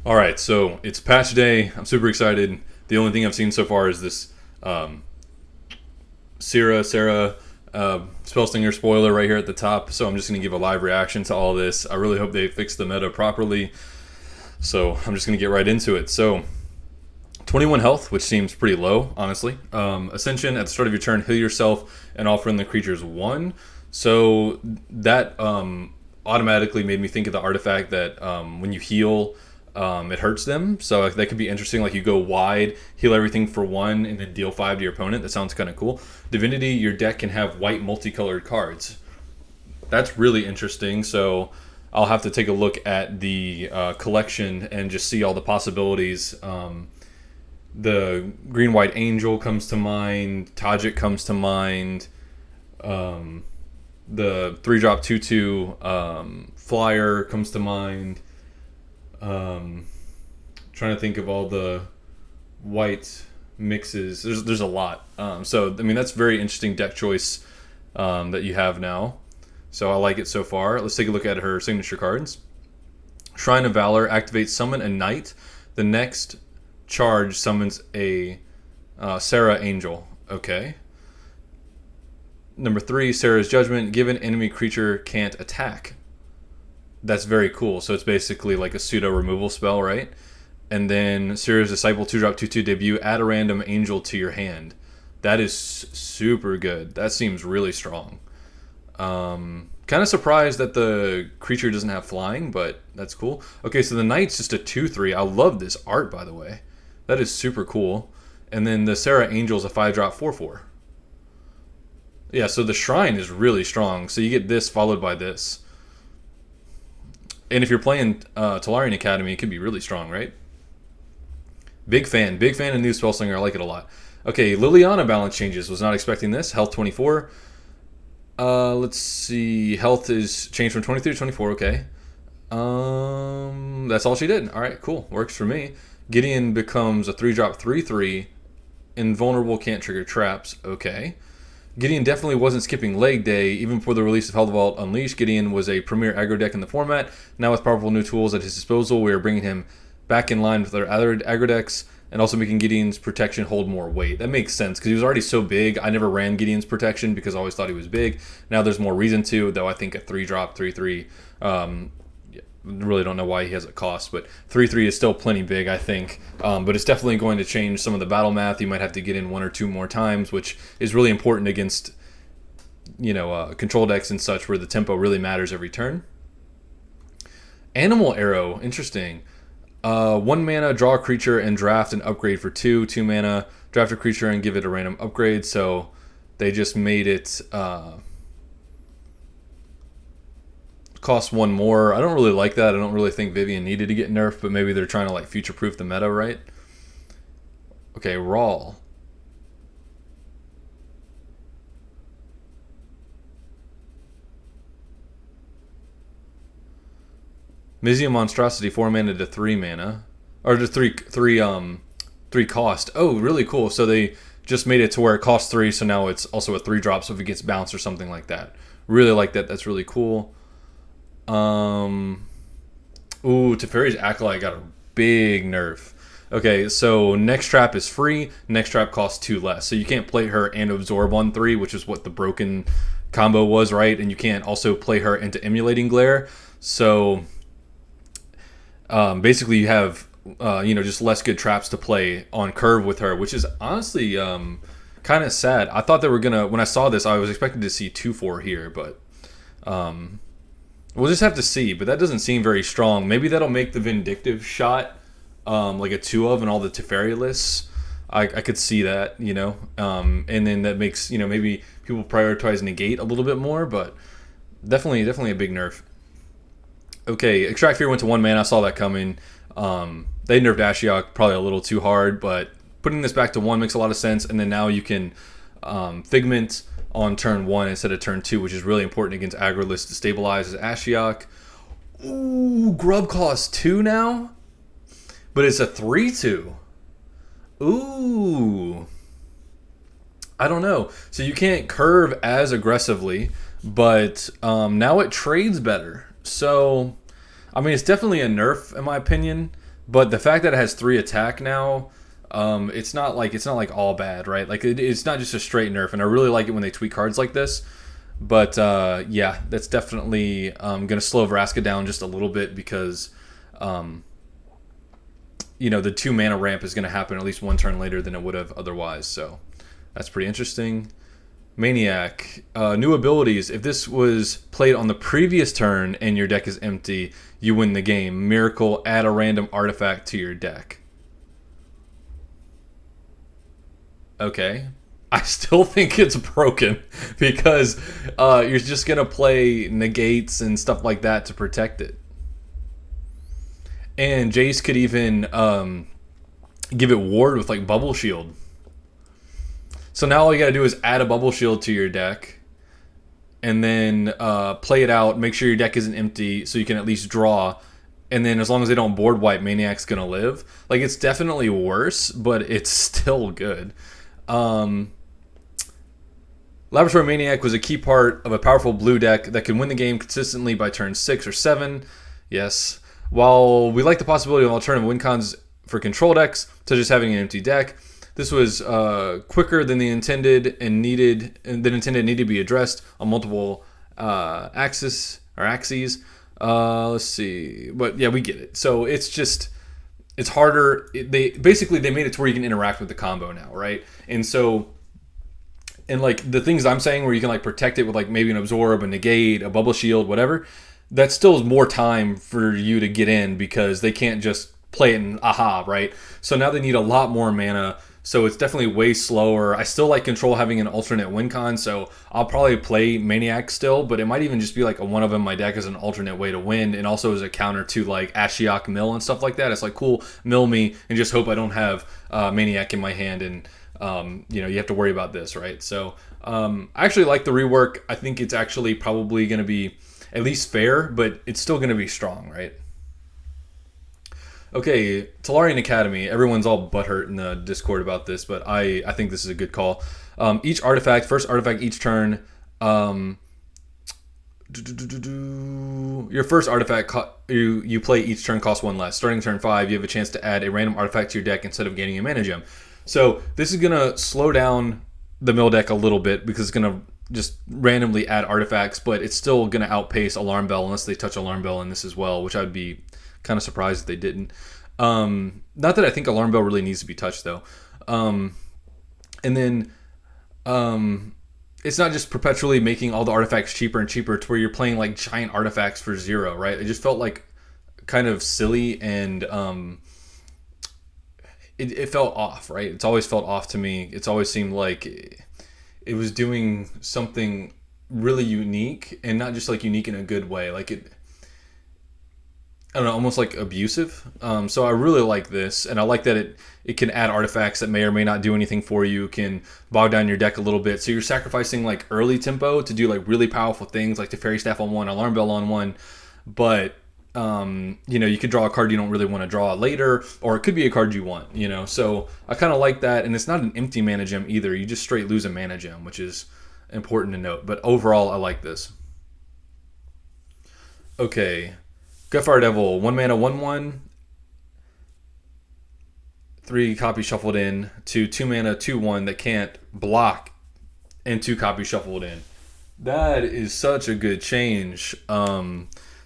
All right, so it's patch day. I'm super excited. The only thing I've seen so far is this Sarah Spellslinger spoiler right here at the top. So I'm just going to give a live reaction to all this. I really hope they fix the meta properly. So I'm just going to get right into it. So 21 health, which seems pretty low, honestly. Ascension, at the start of your turn, heal yourself and all friendly creatures 1. So that automatically made me think of the artifact that when you heal, it hurts them. So that could be interesting. Like you go wide, heal everything for 1, and then deal 5 to your opponent. That sounds kind of cool. Divinity, your deck can have white multicolored cards. That's really interesting. So I'll have to take a look at the collection and just see all the possibilities. The green-white angel comes to mind. Tajik comes to mind. The 3-drop 2/2 flyer comes to mind. Trying to think of all the white mixes. There's a lot. So I mean that's very interesting deck choice that you have now. So I like it so far. Let's take a look at her signature cards. Shrine of Valor activates summon a knight. The next charge summons a Sarah Angel. Okay. Number 3, Sarah's Judgment. Given enemy creature can't attack. That's very cool. So it's basically like a pseudo removal spell, right? And then Sarah's Disciple 2-drop 2/2 debut. Add a random angel to your hand. That is super good. That seems really strong. Kind of surprised that the creature doesn't have flying, but that's cool. Okay, so the knight's just a 2/3. I love this art, by the way. That is super cool. And then the Sarah Angel's a 5-drop 4/4. Yeah, so the shrine is really strong. So you get this followed by this. And if you're playing Tolarian Academy, it could be really strong, right? Big fan of new Spellslinger. I like it a lot. Okay, Liliana balance changes. Was not expecting this. Health 24. Let's see. Health is changed from 23 to 24. Okay. That's all she did. All right, cool. Works for me. Gideon becomes a 3-drop 3/3. Invulnerable, can't trigger traps. Okay. Gideon definitely wasn't skipping leg day. Even before the release of Hell Vault Unleashed, Gideon was a premier aggro deck in the format. Now with powerful new tools at his disposal, we are bringing him back in line with our other aggro decks and also making Gideon's protection hold more weight. That makes sense because he was already so big. I never ran Gideon's protection because I always thought he was big. Now there's more reason to, though I think a 3-drop 3/3, really don't know why he has a cost, but 3/3 is still plenty big, I think. But it's definitely going to change some of the battle math. You might have to get in 1 or 2 more times, which is really important against, control decks and such where the tempo really matters every turn. Animal Arrow, interesting. 1 mana, draw a creature and draft an upgrade for 2. 2 mana, draft a creature and give it a random upgrade. So they just made it cost 1 more. I don't really like that. I don't really think Vivian needed to get nerfed, but maybe they're trying to like future-proof the meta, right? Okay, Rawl. Mizzium Monstrosity, 4 mana to 3 mana. Or to 3 cost. Oh, really cool. So they just made it to where it costs 3, so now it's also a 3-drop, so if it gets bounced or something like that. Really like that. That's really cool. Teferi's Acolyte got a big nerf. Okay, so next trap is free. Next trap costs 2 less. So you can't play her and absorb on 3, which is what the broken combo was, right? And you can't also play her into Emulating Glare. So basically you have just less good traps to play on curve with her, which is honestly kind of sad. I thought they were gonna, when I saw this, I was expecting to see 2/4 here, but we'll just have to see. But that doesn't seem very strong. Maybe that'll make the Vindictive shot like a 2 of in all the Teferi lists. I could see that, and then that makes, maybe people prioritize Negate a little bit more, but definitely a big nerf. Okay, Extract Fear went to 1 mana. I saw that coming. They nerfed Ashiok probably a little too hard, but putting this back to 1 makes a lot of sense. And then now you can Figment on turn 1 instead of turn 2, which is really important against aggro lists to stabilize as Ashiok. Ooh, Grub costs 2 now? But it's a 3/2. Ooh. I don't know. So you can't curve as aggressively, but now it trades better. So, I mean, it's definitely a nerf in my opinion, But the fact that it has 3 attack now, it's not like all bad, right? Like it's not just a straight nerf, and I really like it when they tweak cards like this. But yeah, that's definitely gonna slow Vraska down just a little bit because you know, the 2 mana ramp is gonna happen at least 1 turn later than it would have otherwise. So that's pretty interesting. Maniac, new abilities. If this was played on the previous turn and your deck is empty, you win the game. Miracle, add a random artifact to your deck. Okay. I still think it's broken because you're just going to play negates and stuff like that to protect it. And Jace could even give it ward with like Bubble Shield. So now all you got to do is add a Bubble Shield to your deck and then play it out. Make sure your deck isn't empty so you can at least draw. And then as long as they don't board wipe, Maniac's going to live. Like, it's definitely worse, but it's still good. Laboratory Maniac was a key part of a powerful blue deck that could win the game consistently by turn 6 or 7. Yes. While we like the possibility of alternative win cons for control decks, such as having an empty deck, this was quicker than the intended and needed to be addressed on multiple axes. Let's see, but yeah, we get it. So it's harder. They made it to where you can interact with the combo now, right? And so, and like the things I'm saying where you can like protect it with like maybe an absorb, a negate, a bubble shield, whatever. That still is more time for you to get in because they can't just play it in right? So now they need a lot more mana. So it's definitely way slower. I still like control having an alternate win con, so I'll probably play Maniac still, but it might even just be like one of them in my deck as an alternate way to win, and also as a counter to like Ashiok Mill and stuff like that. It's like, cool, mill me, and just hope I don't have Maniac in my hand, and you know, you have to worry about this, right? So I actually like the rework. I think it's actually probably going to be at least fair, but it's still going to be strong, right? Okay, Tolarian Academy. Everyone's all butthurt in the Discord about this, but I think this is a good call. Each artifact, first artifact each turn. Your first artifact you play each turn costs 1 less. Starting turn 5, you have a chance to add a random artifact to your deck instead of gaining a mana gem. So this is gonna slow down the mill deck a little bit because it's gonna just randomly add artifacts, but it's still gonna outpace Alarm Bell unless they touch Alarm Bell in this as well, which I'd be kind of surprised if they didn't. Not that I think Alarm Bell really needs to be touched though. And then it's not just perpetually making all the artifacts cheaper and cheaper to where you're playing like giant artifacts for 0, right? It just felt like kind of silly, and it felt off, right? It's always felt off to me. It's always seemed like it was doing something really unique, and not just like unique in a good way. Like I don't know, almost like abusive. So I really like this, and I like that it can add artifacts that may or may not do anything for you, can bog down your deck a little bit. So you're sacrificing like early tempo to do like really powerful things like the Fairy Staff on 1, Alarm Bell on 1, but you know, you could draw a card you don't really want to draw later, or it could be a card you want, you know. So I kind of like that, and it's not an empty mana gem either. You just straight lose a mana gem, which is important to note. But overall, I like this. Okay. Gutfire Devil, 1 mana, 1/1, 3 copies shuffled in, to 2 mana, 2/1 that can't block, and 2 copies shuffled in. That is such a good change.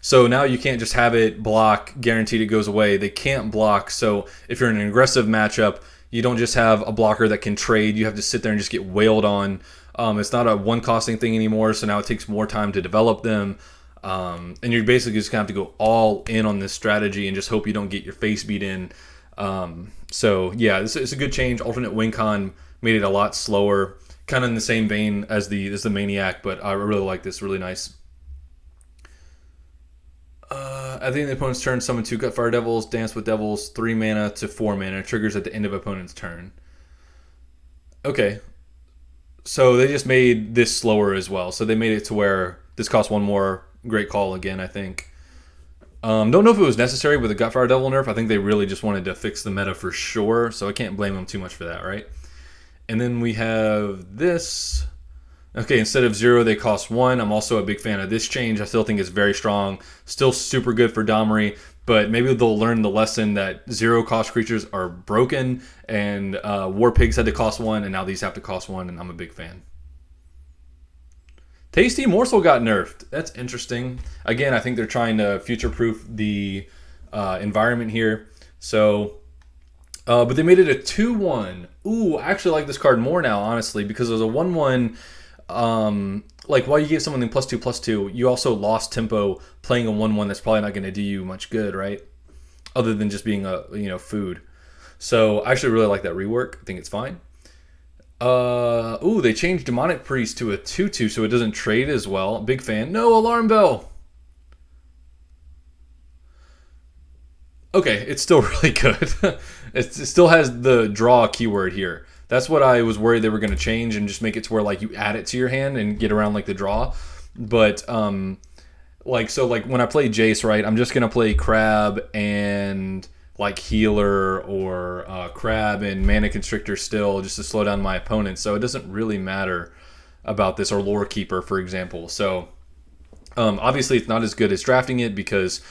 So now you can't just have it block, guaranteed it goes away. They can't block, so if you're in an aggressive matchup, you don't just have a blocker that can trade. You have to sit there and just get wailed on. It's not a one-costing thing anymore, so now it takes more time to develop them. And you're basically just going to have to go all in on this strategy and just hope you don't get your face beat in. So yeah, this is a good change. Alternate win con made it a lot slower, kind of in the same vein as the Maniac, but I really like this. Really nice. At the end of the opponent's turn, summon 2 Gutfire Devils, Dance with Devils, 3 mana to 4 mana. Triggers at the end of opponent's turn. Okay. So they just made this slower as well. So they made it to where this costs 1 more. Great call again, I think. Don't know if it was necessary with the Gutfire Devil nerf. I think they really just wanted to fix the meta for sure, so I can't blame them too much for that, right? And then we have this. Okay, instead of 0, they cost 1. I'm also a big fan of this change. I still think it's very strong. Still super good for Domri, but maybe they'll learn the lesson that 0 cost creatures are broken, and War Pigs had to cost 1, and now these have to cost 1, and I'm a big fan. Tasty Morsel got nerfed. That's interesting. Again, I think they're trying to future-proof the environment here. So, but they made it a 2-1. Ooh, I actually like this card more now, honestly, because it was a 1-1. Like, while you gave someone the +2/+2, you also lost tempo playing a 1-1 that's probably not going to do you much good, right? Other than just being a food. So I actually really like that rework. I think it's fine. Ooh, they changed Demonic Priest to a 2/2 so it doesn't trade as well. Big fan. No alarm bell. Okay, it's still really good. It still has the draw keyword here. That's what I was worried they were going to change and just make it to where like you add it to your hand and get around like the draw. But like when I play Jace, right, I'm just going to play Crab and like Healer or Crab and Mana Constrictor still just to slow down my opponent. So it doesn't really matter about this, or Lore Keeper, for example. So obviously it's not as good as drafting it because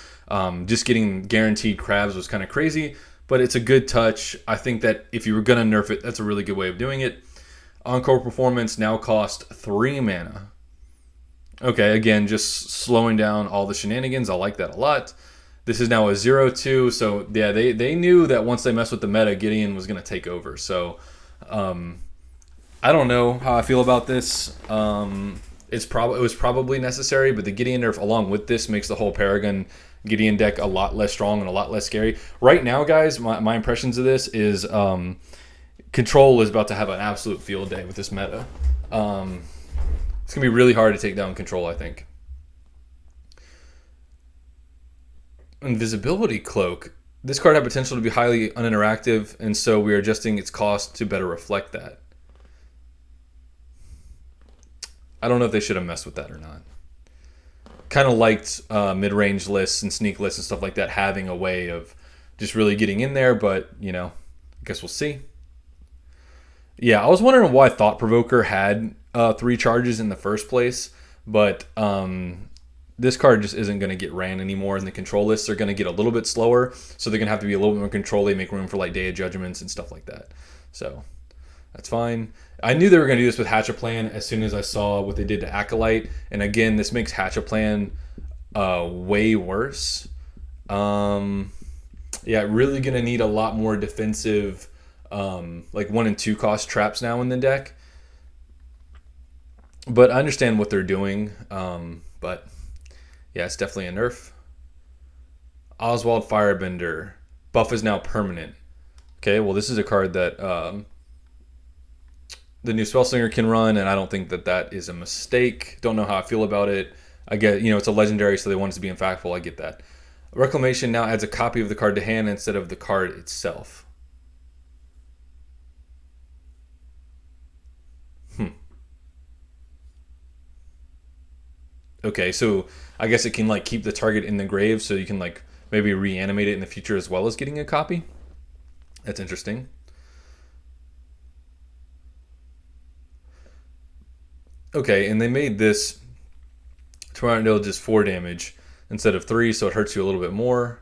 just getting guaranteed crabs was kind of crazy, but it's a good touch. I think that if you were going to nerf it, that's a really good way of doing it. Encore Performance now cost 3 mana. Okay, again, just slowing down all the shenanigans. I like that a lot. This is now a 0-2, so yeah, they knew that once they messed with the meta, Gideon was going to take over. So I don't know how I feel about this. It was probably necessary, but the Gideon nerf along with this makes the whole Paragon Gideon deck a lot less strong and a lot less scary. Right now, guys, my impressions of this is Control is about to have an absolute field day with this meta. It's going to be really hard to take down Control, I think. Invisibility Cloak. This card had potential to be highly uninteractive, and so we are adjusting its cost to better reflect that. I don't know if they should have messed with that or not. Kind of liked mid-range lists and sneak lists and stuff like that having a way of just really getting in there, but, you know, I guess we'll see. Yeah, I was wondering why Thought Provoker had 3 charges in the first place, but this card just isn't going to get ran anymore, and the control lists are going to get a little bit slower, so they're going to have to be a little bit more control-y, make room for like Day of Judgments and stuff like that. So that's fine. I knew they were going to do this with Hatch-A-Plan as soon as I saw what they did to Acolyte, and again, this makes Hatch-A-Plan way worse. Yeah, really going to need a lot more defensive, like 1 and 2 cost traps now in the deck. But I understand what they're doing, but yeah, it's definitely a nerf. Oswald Firebender. Buff is now permanent. Okay, well, this is a card that the new Spellslinger can run, and I don't think that that is a mistake. Don't know how I feel about it. I get, it's a legendary, so they want it to be impactful. I get that. Reclamation now adds a copy of the card to hand instead of the card itself. Okay, so I guess it can like keep the target in the grave, so you can like maybe reanimate it in the future as well as getting a copy. That's interesting. Okay, and they made this Tornado just 4 damage instead of 3, so it hurts you a little bit more.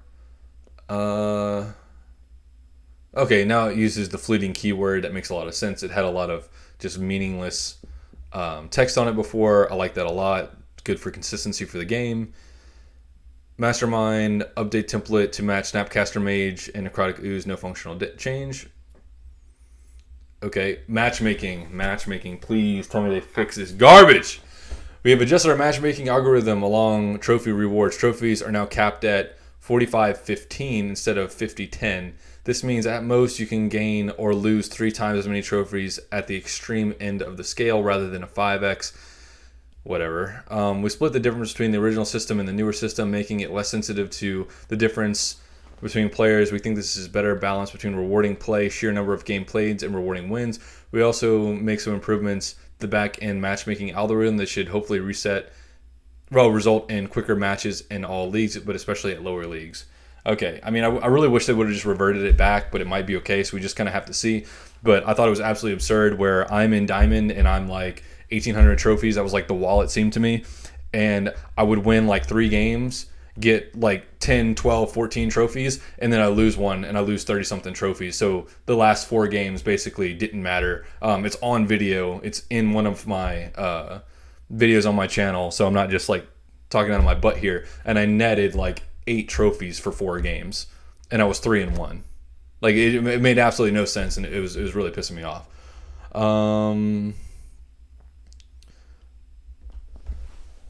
Okay, now it uses the fleeting keyword. That makes a lot of sense. It had a lot of just meaningless text on it before. I like that a lot. Good for consistency for the game. Mastermind, update template to match Snapcaster Mage and Necrotic Ooze, no functional change. Okay, matchmaking, please tell me they fix this garbage. We have adjusted our matchmaking algorithm along trophy rewards. Trophies are now capped at 45-15 instead of 50-10. This means at most you can gain or lose 3 times as many trophies at the extreme end of the scale rather than a 5x. Whatever. We split the difference between the original system and the newer system, making it less sensitive to the difference between players. We think this is better balance between rewarding play, sheer number of game played, and rewarding wins. We also make some improvements to the back-end matchmaking algorithm that should hopefully result in quicker matches in all leagues, but especially at lower leagues. Okay, I mean, I really wish they would have just reverted it back, but it might be okay, so we just kind of have to see. But I thought it was absolutely absurd where I'm in Diamond and I'm like 1,800 trophies. That was like the wall, it seemed to me. And I would win like 3 games, get like 10, 12, 14 trophies, and then I lose one and I lose 30 something trophies. So the last 4 games basically didn't matter. It's on video. It's in one of my videos on my channel, so I'm not just like talking out of my butt here. And I netted like 8 trophies for 4 games, and I was 3-1. Like it made absolutely no sense, and it was really pissing me off.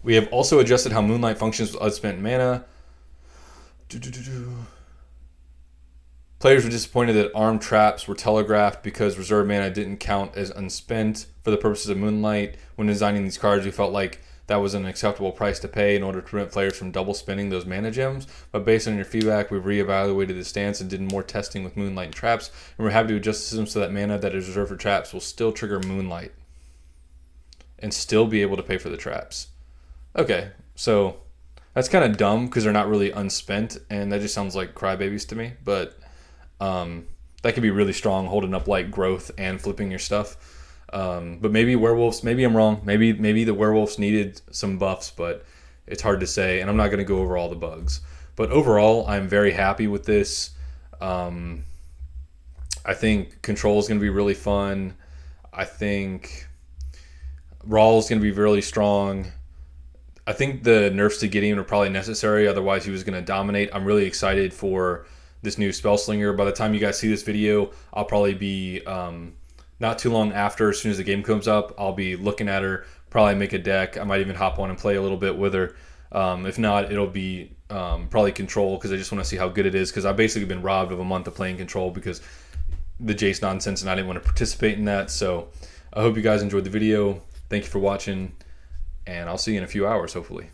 We have also adjusted how Moonlight functions with unspent mana. Players were disappointed that armed traps were telegraphed because reserve mana didn't count as unspent for the purposes of Moonlight. When designing these cards, we felt like that was an acceptable price to pay in order to prevent players from double spending those mana gems. But based on your feedback, we've reevaluated the stance and did more testing with Moonlight and traps, and we're happy to adjust the system so that mana that is reserved for traps will still trigger Moonlight and still be able to pay for the traps. Okay, so that's kind of dumb because they're not really unspent, and that just sounds like crybabies to me. But that could be really strong, holding up like growth and flipping your stuff. But maybe werewolves. Maybe I'm wrong. Maybe the werewolves needed some buffs, but it's hard to say. And I'm not going to go over all the bugs. But overall, I'm very happy with this. I think control is going to be really fun. I think Raw is going to be really strong. I think the nerfs to Gideon are probably necessary. Otherwise, he was going to dominate. I'm really excited for this new Spellslinger. By the time you guys see this video, I'll probably be not too long after. As soon as the game comes up, I'll be looking at her, probably make a deck. I might even hop on and play a little bit with her. If not, it'll be probably Control, because I just want to see how good it is, because I've basically been robbed of a month of playing Control because the Jace nonsense, and I didn't want to participate in that. So I hope you guys enjoyed the video. Thank you for watching, and I'll see you in a few hours, hopefully.